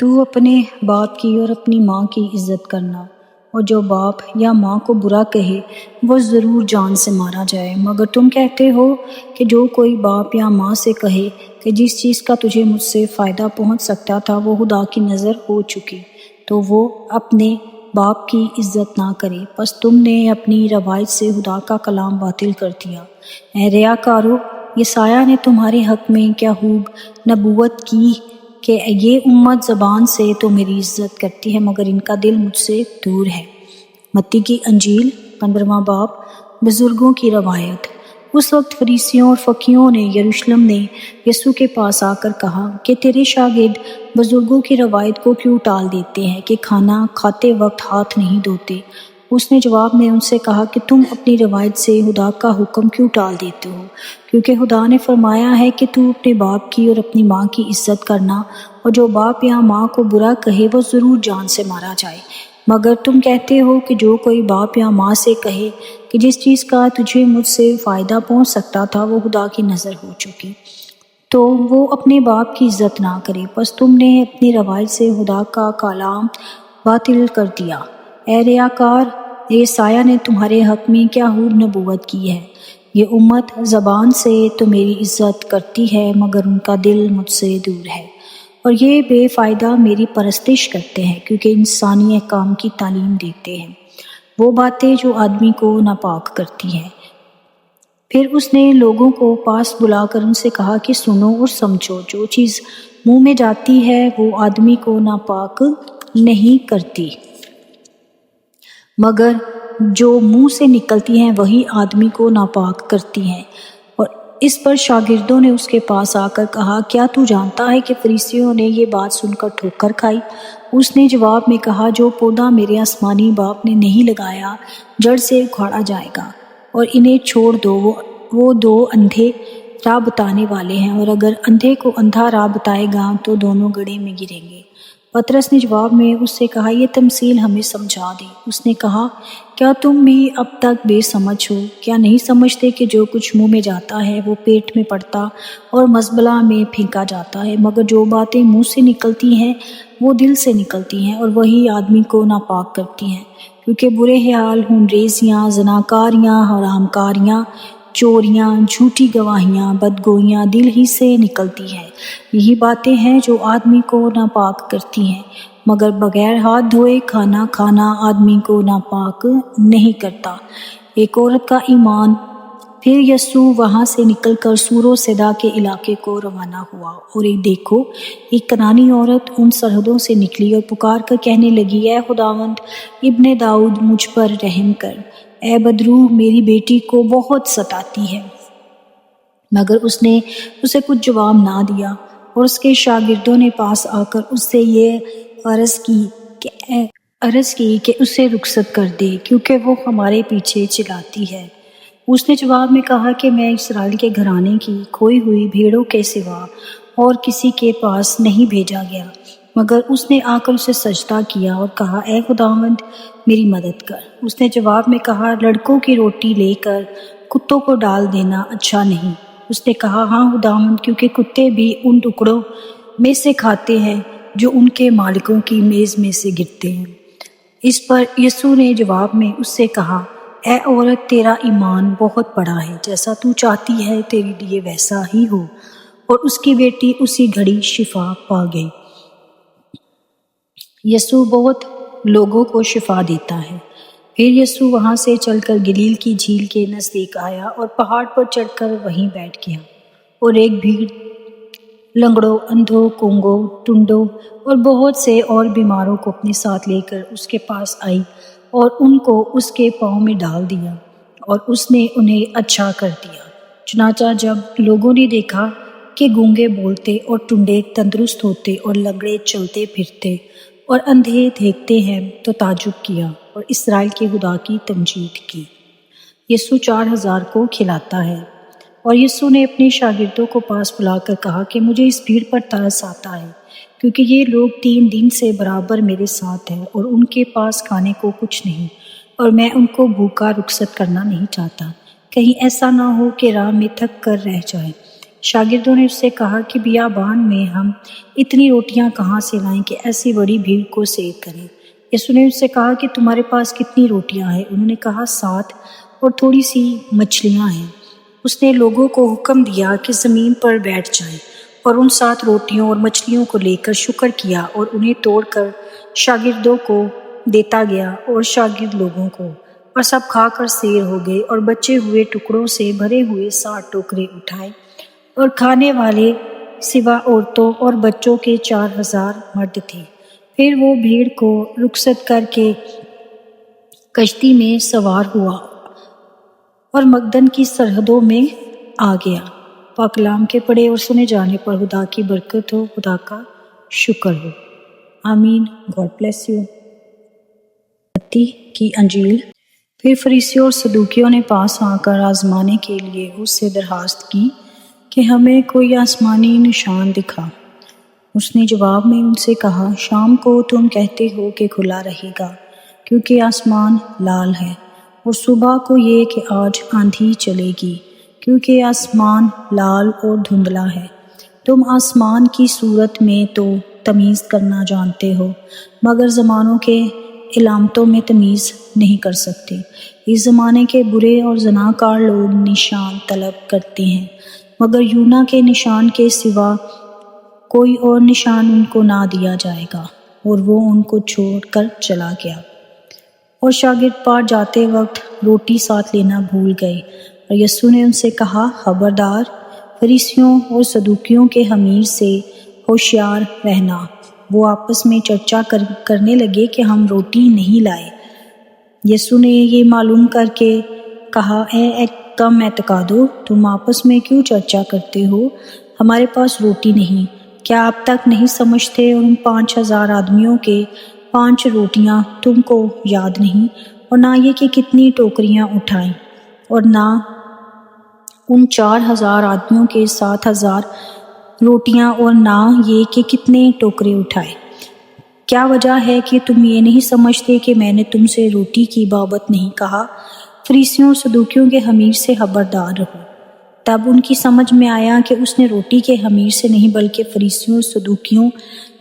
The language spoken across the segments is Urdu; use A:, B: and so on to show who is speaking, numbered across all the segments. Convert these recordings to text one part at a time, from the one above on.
A: تو اپنے باپ کی اور اپنی ماں کی عزت کرنا، اور جو باپ یا ماں کو برا کہے وہ ضرور جان سے مارا جائے، مگر تم کہتے ہو کہ جو کوئی باپ یا ماں سے کہے کہ جس چیز کا تجھے مجھ سے فائدہ پہنچ سکتا تھا وہ خدا کی نظر ہو چکی، تو وہ اپنے باپ کی عزت نہ کرے، پس تم نے اپنی روایت سے خدا کا کلام باطل کر دیا۔ اے ریاکارو، یسایہ نے تمہارے حق میں کیا خوب نبوت کی کہ یہ امت زبان سے تو میری عزت کرتی ہے مگر ان کا دل مجھ سے دور ہے۔ متی کی انجیل 15واں باب۔ بزرگوں کی روایت۔ اس وقت فریسیوں اور فقیہوں نے یروشلم نے یسوع کے پاس آ کر کہا کہ تیرے شاگرد بزرگوں کی روایت کو کیوں ٹال دیتے ہیں کہ کھانا کھاتے وقت ہاتھ نہیں دھوتے؟ اس نے جواب میں ان سے کہا کہ تم اپنی روایت سے خدا کا حکم کیوں ٹال دیتے ہو؟ کیونکہ خدا نے فرمایا ہے کہ تو اپنے باپ کی اور اپنی ماں کی عزت کرنا، اور جو باپ یا ماں کو برا کہے وہ ضرور جان سے مارا جائے۔ مگر تم کہتے ہو کہ جو کوئی باپ یا ماں سے کہے کہ جس چیز کا تجھے مجھ سے فائدہ پہنچ سکتا تھا وہ خدا کی نظر ہو چکی، تو وہ اپنے باپ کی عزت نہ کرے، پس تم نے اپنی روایت سے خدا کا کلام باطل کر دیا۔ اے ریاکار، یسایہ نے تمہارے حق میں کیا خوب نبوت کی ہے۔ یہ امت زبان سے تو میری عزت کرتی ہے مگر ان کا دل مجھ سے دور ہے، اور یہ بے فائدہ میری پرستش کرتے ہیں کیونکہ انسانی احکام کی تعلیم دیتے ہیں، وہ باتیں جو آدمی کو ناپاک کرتی ہیں۔ پھر اس نے لوگوں کو پاس بلا کر ان سے کہا کہ سنو اور سمجھو، جو چیز منہ میں جاتی ہے وہ آدمی کو ناپاک نہیں کرتی، مگر جو منہ سے نکلتی ہیں وہی آدمی کو ناپاک کرتی ہیں۔ اور اس پر شاگردوں نے اس کے پاس آ کر کہا، کیا تو جانتا ہے کہ فریسیوں نے یہ بات سن کر ٹھوکر کھائی؟ اس نے جواب میں کہا، جو پودا میرے آسمانی باپ نے نہیں لگایا جڑ سے اکھاڑا جائے گا، اور انہیں چھوڑ دو، وہ دو اندھے راہ بتانے والے ہیں، اور اگر اندھے کو اندھا راہ بتائے گا تو دونوں گڑھے میں گریں گے۔ پطرس نے جواب میں اس سے کہا، یہ تمثیل ہمیں سمجھا دے۔ اس نے کہا، کیا تم بھی اب تک بے سمجھ ہو؟ کیا نہیں سمجھتے کہ جو کچھ منہ میں جاتا ہے وہ پیٹ میں پڑتا اور مزبلہ میں پھینکا جاتا ہے؟ مگر جو باتیں منہ سے نکلتی ہیں وہ دل سے نکلتی ہیں، اور وہی آدمی کو ناپاک کرتی ہیں، کیونکہ برے خیال، خون ریزیاں، زناکاریاں، حرام کاریاں، چوریاں، جھوٹی گواہیاں، بدگوئیاں دل ہی سے نکلتی ہیں۔ یہی باتیں ہیں جو آدمی کو ناپاک کرتی ہیں، مگر بغیر ہاتھ دھوئے کھانا کھانا آدمی کو ناپاک نہیں کرتا۔ ایک عورت کا ایمان۔ پھر یسوع وہاں سے نکل کر سور و سیدا کے علاقے کو روانہ ہوا، اور دیکھو، ایک کنعانی عورت ان سرحدوں سے نکلی اور پکار کر کہنے لگی، اے خداوند، ابن داؤد، مجھ پر رحم کر، اے بدروح میری بیٹی کو بہت ستاتی ہے۔ مگر اس نے اسے کچھ جواب نہ دیا، اور اس کے شاگردوں نے پاس آ کر اس سے یہ عرض کی کہ اسے رخصت کر دے، کیونکہ وہ ہمارے پیچھے چلاتی ہے۔ اس نے جواب میں کہا کہ میں اسرائیل کے گھرانے کی کھوئی ہوئی بھیڑوں کے سوا اور کسی کے پاس نہیں بھیجا گیا۔ مگر اس نے آ کر اسے سجدہ کیا اور کہا، اے خداوند، میری مدد کر۔ اس نے جواب میں کہا، لڑکوں کی روٹی لے کر کتوں کو ڈال دینا اچھا نہیں۔ اس نے کہا، ہاں خداوند، کیونکہ کتے بھی ان ٹکڑوں میں سے کھاتے ہیں جو ان کے مالکوں کی میز میں سے گرتے ہیں۔ اس پر یسوع نے جواب میں اس سے کہا، اے عورت، تیرا ایمان بہت بڑا ہے، جیسا تو چاہتی ہے تیرے لیے ویسا ہی ہو۔ اور اس کی بیٹی اسی گھڑی شفا پا گئی۔ یسوع بہت لوگوں کو شفا دیتا ہے۔ پھر یسوع وہاں سے چل کر گلیل کی جھیل کے نزدیک آیا اور پہاڑ پر چڑھ کر وہیں بیٹھ گیا، اور ایک بھیڑ لنگڑوں، اندھوں، گونگوں، ٹنڈوں اور بہت سے اور بیماروں کو اپنے ساتھ لے کر اس کے پاس آئی اور ان کو اس کے پاؤں میں ڈال دیا، اور اس نے انہیں اچھا کر دیا۔ چنانچہ جب لوگوں نے دیکھا کہ گونگے بولتے اور ٹنڈے تندرست ہوتے اور لنگڑے چلتے پھرتے اور اندھے دیکھتے ہیں تو تعجب کیا اور اسرائیل کے خدا کی تمجید کی۔ یسوع 4000 کو کھلاتا ہے۔ اور یسوع نے اپنے شاگردوں کو پاس بلا کر کہا کہ مجھے اس بھیڑ پر ترس آتا ہے، کیونکہ یہ لوگ 3 دن سے برابر میرے ساتھ ہیں اور ان کے پاس کھانے کو کچھ نہیں، اور میں ان کو بھوکا رخصت کرنا نہیں چاہتا، کہیں ایسا نہ ہو کہ راہ میں تھک کر رہ جائیں۔ شاگردوں نے اس سے کہا کہ بیابان میں ہم اتنی روٹیاں کہاں سے لائیں کہ ایسی بڑی بھیڑ کو سیر کریں؟ یسوع نے اس سے کہا کہ تمہارے پاس کتنی روٹیاں ہیں؟ انہوں نے کہا 7 اور تھوڑی سی مچھلیاں ہیں۔ اس نے لوگوں کو حکم دیا کہ زمین پر بیٹھ جائیں، اور ان 7 روٹیوں اور مچھلیوں کو لے کر شکر کیا اور انہیں توڑ کر شاگردوں کو دیتا گیا اور شاگرد لوگوں کو، اور سب کھا کر سیر ہو گئے، اور بچے ہوئے ٹکڑوں سے بھرے ہوئے 60 ٹوکرے اٹھائے، اور کھانے والے سوا عورتوں اور بچوں کے 4000 مرد تھے۔ پھر وہ بھیڑ کو رخصت کر کے کشتی میں سوار ہوا اور مگدن کی سرحدوں میں آ گیا۔ پاک کلام کے پڑھے اور سنے جانے پر خدا کی برکت ہو، خدا کا شکر ہو۔ آمین۔ God bless you. متی کی انجیل۔ پھر فریسیوں اور صدوقیوں نے پاس آ کر آزمانے کے لیے اس سے درخواست کی کہ ہمیں کوئی آسمانی نشان دکھا۔ اس نے جواب میں ان سے کہا، شام کو تم کہتے ہو کہ کھلا رہے گا کیونکہ آسمان لال ہے، اور صبح کو یہ کہ آج آندھی چلے گی کیونکہ آسمان لال اور دھندلا ہے۔ تم آسمان کی صورت میں تو تمیز کرنا جانتے ہو، مگر زمانوں کے علامتوں میں تمیز نہیں کر سکتے۔ اس زمانے کے برے اور زناکار لوگ نشان طلب کرتے ہیں، مگر یونا کے نشان کے سوا کوئی اور نشان ان کو نہ دیا جائے گا۔ اور وہ ان کو چھوڑ کر چلا گیا۔ اور شاگرد پار جاتے وقت روٹی ساتھ لینا بھول گئے، اور یسوع نے ان سے کہا، خبردار، فریسیوں اور صدوقیوں کے خمیر سے ہوشیار رہنا۔ وہ آپس میں چرچا کرنے لگے کہ ہم روٹی نہیں لائے۔ یسوع نے یہ معلوم کر کے کہا، اے کم اعتقادو، تم آپس میں کیوں چرچا کرتے ہو؟ ہمارے پاس روٹی نہیں۔ کیا اب تک نہیں سمجھتے؟ اور ان 5000 آدمیوں کے 5 روٹیاں تم کو یاد نہیں؟ اور نہ یہ کہ کتنی ٹوکریاں اٹھائیں؟ اور نہ ان 4000 آدمیوں کے 7000 روٹیاں؟ اور نہ یہ کہ کتنے ٹوکرے اٹھائے؟ کیا وجہ ہے کہ تم یہ نہیں سمجھتے کہ میں نے تم سے روٹی کی بابت نہیں کہا؟ فریسیوں اور صدوقیوں کے خمیر سے خبردار رہو۔ تب ان کی سمجھ میں آیا کہ اس نے روٹی کے خمیر سے نہیں بلکہ فریسیوں اور صدوقیوں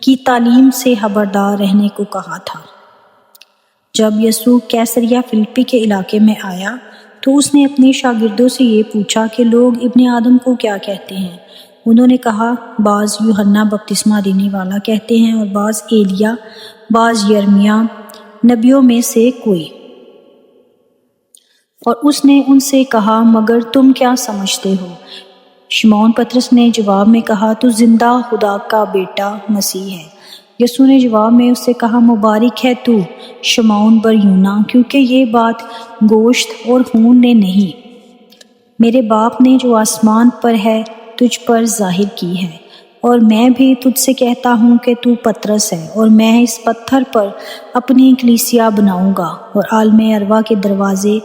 A: کی تعلیم سے خبردار رہنے کو کہا تھا۔ جب یسوع قیصریہ فلپی کے علاقے میں آیا تو اس نے اپنے شاگردوں سے یہ پوچھا کہ لوگ ابن آدم کو کیا کہتے ہیں؟ انہوں نے کہا، بعض یوحنا بپتسمہ دینے والا کہتے ہیں، اور بعض ایلیا، بعض یرمیاہ نبیوں میں سے کوئی۔ اور اس نے ان سے کہا، مگر تم کیا سمجھتے ہو؟ شمعون پطرس نے جواب میں کہا، تو زندہ خدا کا بیٹا مسیح ہے۔ یسوع نے جواب میں اس سے کہا، مبارک ہے تو شمعون بر یونا، کیونکہ یہ بات گوشت اور خون نے نہیں، میرے باپ نے جو آسمان پر ہے تجھ پر ظاہر کی ہے۔ اور میں بھی تجھ سے کہتا ہوں کہ تو پطرس ہے، اور میں اس پتھر پر اپنی کلیسیا بناؤں گا، اور عالم ارواح کے دروازے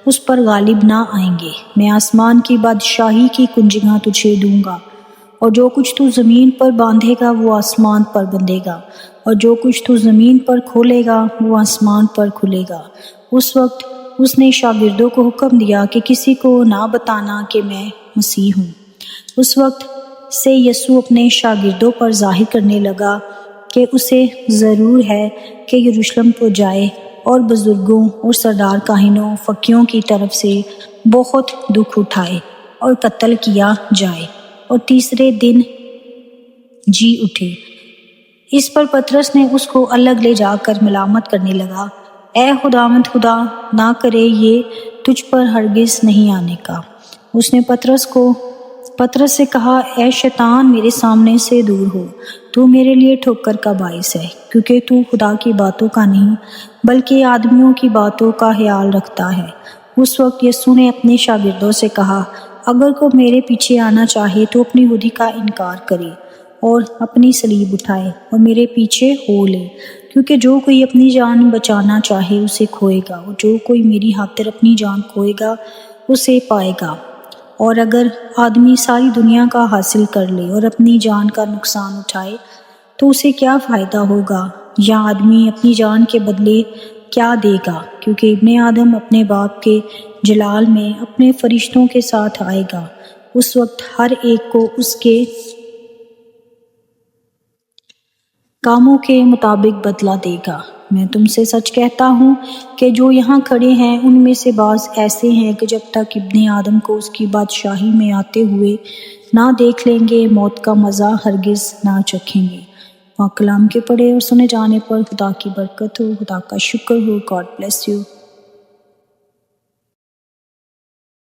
A: اس پر غالب نہ آئیں گے۔ میں آسمان کی بادشاہی کی کنجیاں تجھے دوں گا، اور جو کچھ تو زمین پر باندھے گا وہ آسمان پر بندھے گا، اور جو کچھ تو زمین پر کھولے گا وہ آسمان پر کھلے گا۔ اس وقت اس نے شاگردوں کو حکم دیا کہ کسی کو نہ بتانا کہ میں مسیح ہوں۔ اس وقت سے یسوع اپنے شاگردوں پر ظاہر کرنے لگا کہ اسے ضرور ہے کہ یروشلم کو جائے اور بزرگوں اور سردار کاہنوں فقیوں کی طرف سے بہت دکھ اٹھائے اور قتل کیا جائے اور تیسرے دن جی اٹھے۔ اس پر پطرس نے اس کو الگ لے جا کر ملامت کرنے لگا، اے خداوند، خدا نہ کرے یہ تجھ پر ہرگز نہیں آنے کا۔ اس نے پطرس سے کہا، اے شیطان، میرے سامنے سے دور ہو، تو میرے لیے ٹھوکر کا باعث ہے، کیونکہ تو خدا کی باتوں کا نہیں بلکہ آدمیوں کی باتوں کا خیال رکھتا ہے۔ اس وقت یسوع نے اپنے شاگردوں سے کہا، اگر کوئی میرے پیچھے آنا چاہے تو اپنی خودی کا انکار کرے اور اپنی صلیب اٹھائے اور میرے پیچھے ہو لے۔ کیونکہ جو کوئی اپنی جان بچانا چاہے اسے کھوئے گا، اور جو کوئی میری خاطر اپنی جان کھوئے گا اسے پائے گا۔ اور اگر آدمی ساری دنیا کا حاصل کر لے اور اپنی جان کا نقصان اٹھائے تو اسے کیا فائدہ ہوگا؟ یا آدمی اپنی جان کے بدلے کیا دے گا؟ کیونکہ ابن آدم اپنے باپ کے جلال میں اپنے فرشتوں کے ساتھ آئے گا، اس وقت ہر ایک کو اس کے کاموں کے مطابق بدلہ دے گا۔ میں تم سے سچ کہتا ہوں کہ جو یہاں کھڑے ہیں ان میں سے بعض ایسے ہیں کہ جب تک ابن آدم کو اس کی بادشاہی میں آتے ہوئے نہ دیکھ لیں گے، موت کا مزہ ہرگز نہ چکھیں گے۔ پاک کلام کے پڑھے اور سنے جانے پر خدا کی برکت ہو، خدا کا شکر ہو۔ God bless you.